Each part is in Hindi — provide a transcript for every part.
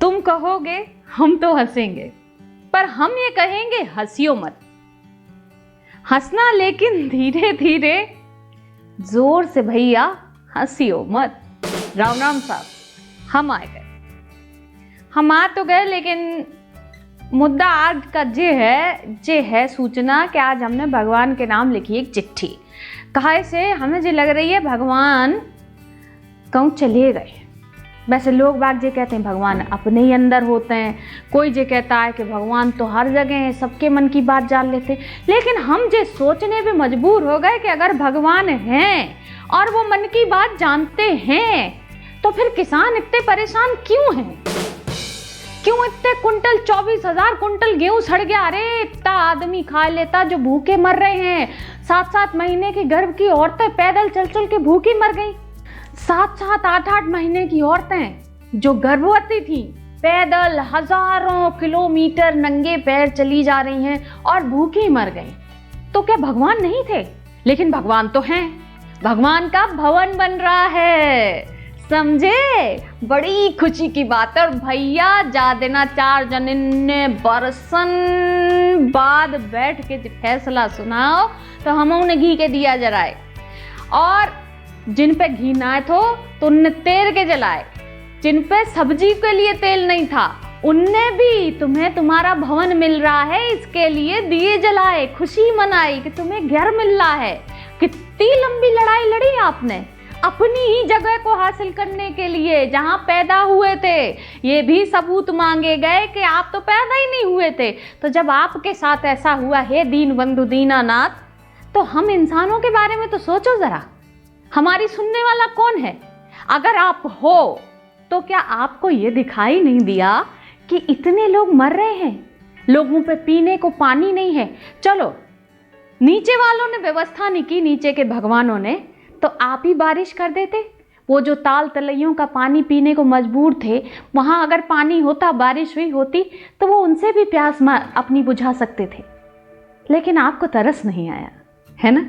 तुम कहोगे हम तो हंसेंगे, पर हम ये कहेंगे हंसियो मत। हंसना लेकिन धीरे धीरे, जोर से भैया हंसियो मत। राम राम साहब, हम आ गए। हम आ तो गए, लेकिन मुद्दा आज का जे है सूचना कि आज हमने भगवान के नाम लिखी एक चिट्ठी। कहा से हमें जो लग रही है भगवान कहूँ चले गए। वैसे लोग बाग जे कहते हैं भगवान अपने ही अंदर होते हैं, कोई जे कहता है कि भगवान तो हर जगह है, सबके मन की बात जान लेते हैं। लेकिन हम जे सोचने पे मजबूर हो गए कि अगर भगवान हैं और वो मन की बात जानते हैं तो फिर किसान इतने परेशान क्यों हैं? क्यों इतने कुंटल 24,000 कुंटल गेहूं सड़ गया? अरे इतना आदमी खा लेता जो भूखे मर रहे हैं। 7-7 महीने की गर्भ की औरतें पैदल चल चल के भूखी मर गई। 7-7 8-8 महीने की औरतें जो गर्भवती थी पैदल हजारों किलोमीटर नंगे पैर चली जा रही हैं और भूखी मर गई। तो क्या भगवान नहीं थे? लेकिन भगवान तो हैं। भगवान का भवन बन रहा है, समझे? बड़ी खुशी की बात है। और भैया जा देना 4 जनिन ने बरसन बाद बैठ के फैसला सुनाओ तो हम उन्हें घी के दिया जलाए, और जिन पे घी ना तो उनने तेल के जलाए। जिन पे सब्जी के लिए तेल नहीं था उनने भी तुम्हें तुम्हारा भवन मिल रहा है इसके लिए दिए जलाए, खुशी मनाई कि तुम्हें घर मिल रहा है। कितनी लंबी लड़ाई लड़ी आपने अपनी ही जगह को हासिल करने के लिए जहां पैदा हुए थे। ये भी सबूत मांगे गए कि आप तो पैदा ही नहीं हुए थे। तो जब आपके साथ ऐसा हुआ है दीनबंधु दीनानाथ, तो हम इंसानों के बारे में तो सोचो जरा, हमारी सुनने वाला कौन है? अगर आप हो तो क्या आपको ये दिखाई नहीं दिया कि इतने लोग मर रहे हैं, लोगों पे पीने को पानी नहीं है? चलो नीचे वालों ने व्यवस्था नहीं की, नीचे के भगवानों ने, तो आप ही बारिश कर देते। वो जो ताल तलैयों का पानी पीने को मजबूर थे, वहां अगर पानी होता, बारिश हुई होती तो वो उनसे भी प्यास अपनी बुझा सकते थे। लेकिन आपको तरस नहीं आया, है ना?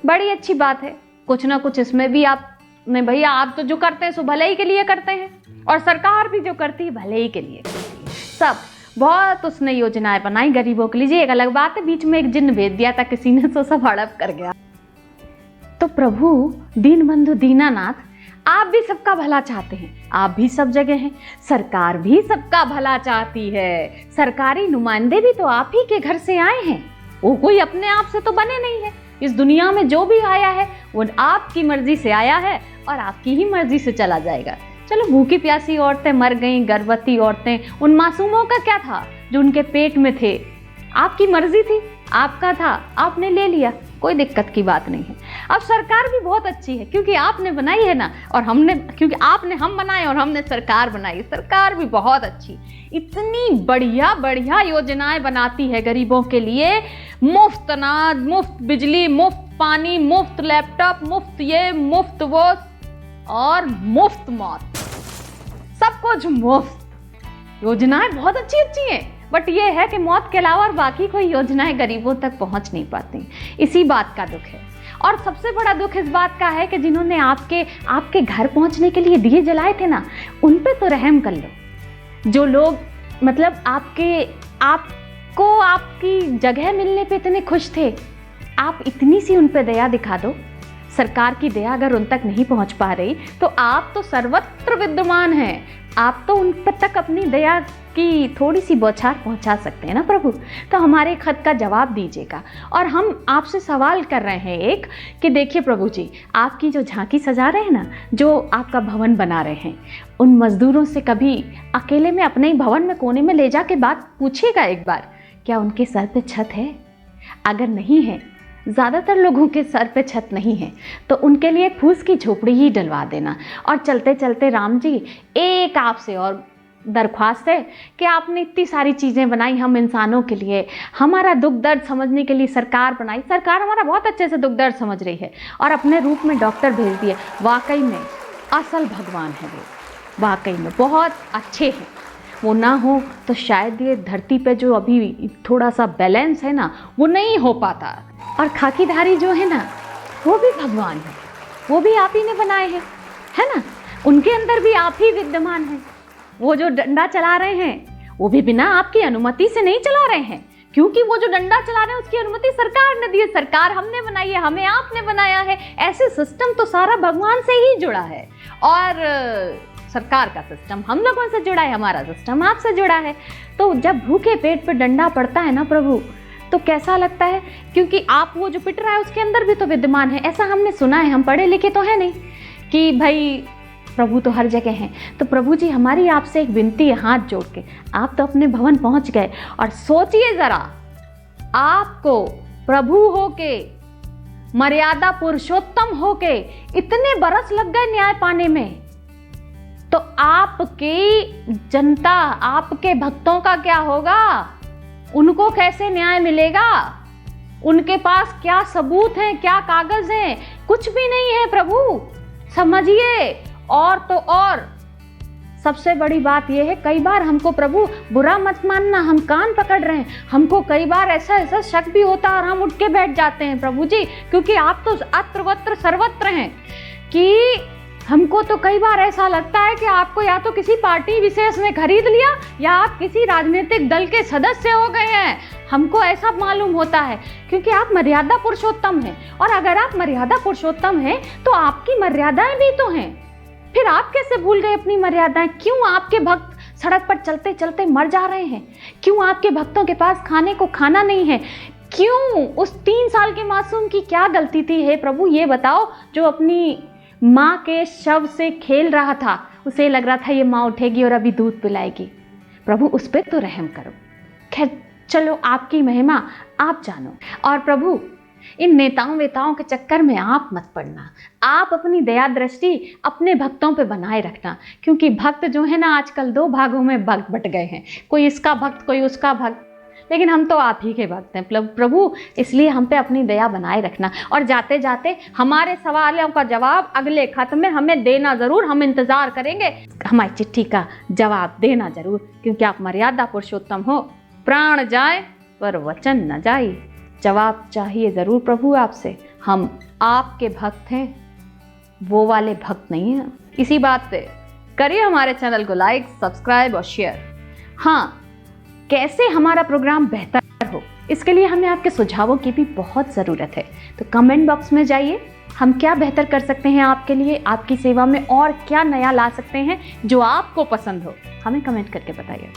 बड़ी अच्छी बात है। कुछ ना कुछ इसमें भी आपने, भैया आप तो जो करते हैं सो भले ही के लिए करते हैं, और सरकार भी जो करती है भले ही के लिए करती है। सब बहुत उसने योजनाएं बनाई गरीबों के लिए। एक अलग बात है, बीच में एक जिन्न भेज दिया था किसी ने, तो सब हड़प कर गया। तो प्रभु दीनबंधु दीनानाथ, आप भी सबका भला चाहते हैं, आप भी सब जगह हैं, सरकार भी सबका भला चाहती है। सरकारी नुमाइंदे भी तो आप ही के घर से आए हैं, वो कोई अपने आप से तो बने नहीं है। इस दुनिया में जो भी आया है वो आपकी मर्जी से आया है और आपकी ही मर्जी से चला जाएगा। चलो भूखी प्यासी औरतें मर गईं, गर्भवती औरतें, उन मासूमों का क्या था जो उनके पेट में थे? आपकी मर्जी थी, आपका था, आपने ले लिया, कोई दिक्कत की बात नहीं है। अब सरकार भी बहुत अच्छी है क्योंकि आपने बनाई है ना, और हमने, क्योंकि आपने हम बनाए और हमने सरकार बनाई। सरकार भी बहुत अच्छी, इतनी बढ़िया बढ़िया योजनाएं बनाती है गरीबों के लिए। मुफ्त अनाज, मुफ्त बिजली, मुफ्त पानी, मुफ्त लैपटॉप, मुफ्त ये, मुफ्त वो, और मुफ्त मौत, सब कुछ मुफ्त। योजनाएं बहुत अच्छी अच्छी हैं, बट ये है कि मौत के अलावा और बाकी कोई योजनाएं गरीबों तक पहुंच नहीं पाती। इसी बात का दुख है। और सबसे बड़ा दुख इस बात का है कि जिन्होंने आपके घर पहुंचने के लिए दिए जलाए थे ना, उन पे तो रहम कर लो। जो लोग मतलब आपको आपकी जगह मिलने पे इतने खुश थे, आप इतनी सी उन पे दया दिखा दो। सरकार की दया अगर उन तक नहीं पहुंच पा रही तो आप तो सर्वत्र विद्यमान हैं, आप तो उन तक अपनी दया की थोड़ी सी बौछार पहुंचा सकते हैं ना प्रभु। तो हमारे खत का जवाब दीजिएगा। और हम आपसे सवाल कर रहे हैं एक, कि देखिए प्रभु जी, आपकी जो झांकी सजा रहे हैं ना, जो आपका भवन बना रहे हैं, उन मजदूरों से कभी अकेले में अपने ही भवन में कोने में ले जाके बात पूछिएगा एक बार, क्या उनके सर पे छत है? अगर नहीं है, ज़्यादातर लोगों के सर पे छत नहीं है, तो उनके लिए फूस की झोपड़ी ही डलवा देना। और चलते चलते राम जी, एक आपसे और दरख्वास्त है कि आपने इतनी सारी चीज़ें बनाई हम इंसानों के लिए, हमारा दुख दर्द समझने के लिए सरकार बनाई, सरकार हमारा बहुत अच्छे से दुख दर्द समझ रही है और अपने रूप में डॉक्टर भेज दिए। वाकई में असल भगवान है वो, वाकई में बहुत अच्छे हैं। वो ना हो तो शायद ये धरती पे जो अभी थोड़ा सा बैलेंस है ना, वो नहीं हो पाता। और खाकीधारी जो है ना, वो भी भगवान है, वो भी आप ही ने बनाए हैं, है ना? उनके अंदर भी आप ही विद्यमान हैं। वो जो डंडा चला रहे हैं वो भी बिना आपकी अनुमति से नहीं चला रहे हैं, क्योंकि वो जो डंडा चला रहे हैं उसकी अनुमति सरकार ने दी है, सरकार हमने बनाई है, हमें आपने बनाया है। ऐसे सिस्टम तो सारा भगवान से ही जुड़ा है, और सरकार का सिस्टम हम लोगों से जुड़ा है, हमारा सिस्टम आपसे जुड़ा है। तो जब भूखे पेट पे डंडा पड़ता है ना प्रभु, तो कैसा लगता है, क्योंकि आप वो जो पिट रहा है उसके अंदर भी तो विद्यमान है। ऐसा हमने सुना है, हम पढ़े लिखे तो है नहीं कि भाई प्रभु तो हर जगह हैं। तो प्रभु जी हमारी आपसे एक विनती है हाथ जोड़ के, आप तो अपने भवन पहुंच गए, और सोचिए जरा, आपको प्रभु होके, मर्यादा पुरुषोत्तम होके इतने बरस लग गए न्याय पाने में, तो आपकी जनता, आपके भक्तों का क्या होगा? उनको कैसे न्याय मिलेगा? उनके पास क्या सबूत हैं, क्या कागज हैं? कुछ भी नहीं है प्रभु, समझिए। और तो और सबसे बड़ी बात यह है, कई बार हमको प्रभु बुरा मत मानना, हम कान पकड़ रहे हैं, हमको कई बार ऐसा शक भी होता है और हम उठ के बैठ जाते हैं प्रभु जी, क्योंकि आप तो अत्रवत्र सर्वत्र हैं, कि हमको तो कई बार ऐसा लगता है कि आपको या तो किसी पार्टी विशेष ने खरीद लिया या आप किसी राजनीतिक दल के सदस्य हो गए हैं। हमको ऐसा मालूम होता है, क्योंकि आप मर्यादा पुरुषोत्तम हैं, और अगर आप मर्यादा पुरुषोत्तम हैं तो आपकी मर्यादाएं भी तो हैं। फिर आप कैसे भूल गए अपनी मर्यादाएं? क्यों आपके भक्त सड़क पर चलते चलते मर जा रहे हैं? क्यों आपके भक्तों के पास खाने को खाना नहीं है? क्यों? उस 3 साल के मासूम की क्या गलती थी हे प्रभु, ये बताओ, जो अपनी माँ के शव से खेल रहा था, उसे लग रहा था ये माँ उठेगी और अभी दूध पिलाएगी। प्रभु उस पर तो रहम करो। खैर चलो, आपकी महिमा आप जानो। और प्रभु इन नेताओं वेताओं के चक्कर में आप मत पड़ना, आप अपनी दया दृष्टि अपने भक्तों पे बनाए रखना, क्योंकि भक्त जो है ना आजकल 2 भागों में बट गए हैं, कोई इसका भक्त कोई उसका भक्त, लेकिन हम तो आप ही के भक्त हैं प्रभु, इसलिए हम पे अपनी दया बनाए रखना। और जाते जाते हमारे सवालों का जवाब अगले खत में हमें देना ज़रूर, हम इंतज़ार करेंगे, हमारी चिट्ठी का जवाब देना ज़रूर, क्योंकि आप मर्यादा पुरुषोत्तम हो। प्राण जाए पर वचन न जाए, जवाब चाहिए ज़रूर प्रभु आपसे। हम आपके भक्त हैं, वो वाले भक्त नहीं हैं। इसी बात पे करिए हमारे चैनल को लाइक, सब्सक्राइब और शेयर। हाँ, कैसे हमारा प्रोग्राम बेहतर हो, इसके लिए हमें आपके सुझावों की भी बहुत ज़रूरत है। तो कमेंट बॉक्स में जाइए, हम क्या बेहतर कर सकते हैं आपके लिए, आपकी सेवा में, और क्या नया ला सकते हैं जो आपको पसंद हो, हमें कमेंट करके बताइए।